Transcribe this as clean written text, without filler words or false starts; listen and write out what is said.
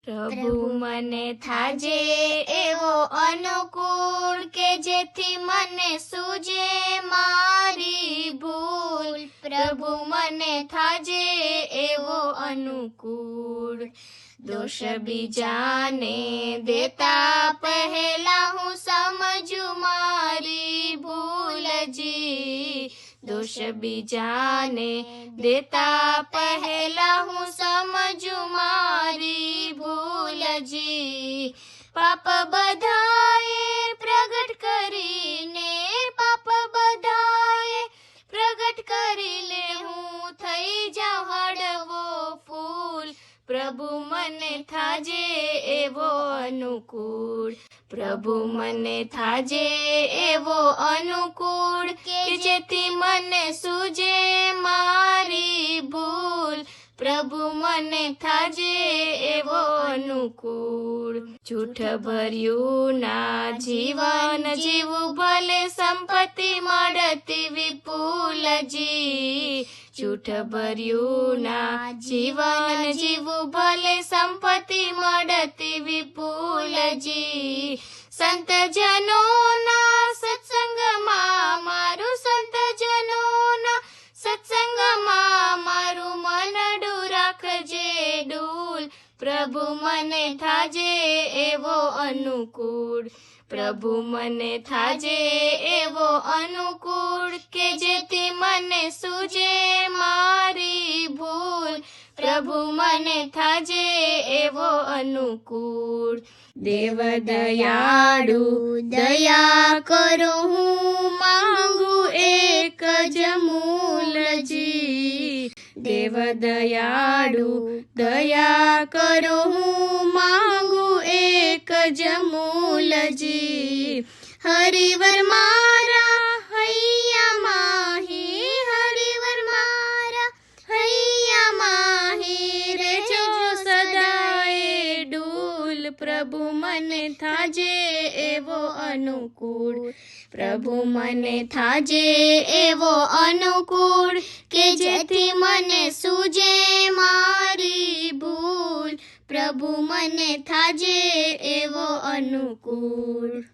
પ્રભુ મને થાજે એવો અનુકૂળ કે જેથી મને સૂજે મારી ભૂલ. પ્રભુ મને થાજે એવો અનુકૂળ. દોષ બીજાને દેતા પહેલા હું સમજું મારી ભૂલજી. દોષ બીજાને દેતા પહેલા હું સમજું મારી ભૂલજી. પાપ બધાએ પ્રગટ કરીને, પાપ બધાએ પ્રગટ કરી લે, હું થઈ જાઉં હળવો ફૂલ. પ્રભુ મને થાજે એવો અનુકૂળ. પ્રભુ મને થાજે એવો અનુકૂળ કે જેથી મને સૂજે મારી ભૂલ. પ્રભુ મને થાજે એવો અનુકૂળ. જૂઠ ભર્યું ના જીવન જીવું ભલે સંપત્તિ મળતી વિપુલજી. જૂઠ ભર્યું ના જીવન જીવું ભલે સંપત્તિ મળતી વિપુલજી. સંતજનોના સત્સંગમાં મારું, સંતજનોના સત્સંગમાં મારું મનડું રાખજે ડૂલ. પ્રભુ મને થાજે એવો અનુકૂળ. પ્રભુ મને થાજે એવો અનુકૂળ કે જેથી મને સૂજે મારી ભૂલ. પ્રભુ મને થાજે એવો અનુકૂળ. દેવ દયાળુ દયા કરો, હું માંગુ એક જ મૂલજી. દેવ દયાળુ દયા કરો, હું માંગુ એક જ મૂલજી. હરિવર મારા હૈયા માહી, હરિવર મારા હૈયા માહી, રહેજો સદાએ ડૂલ. પ્રભુ મને થાજે એવો અનુકૂળ. પ્રભુ મને થાજે એવો અનુકૂળ કે જેથી મને સૂજે મારી ભૂલ. પ્રભુ મને થાજે એવો અનુકૂળ.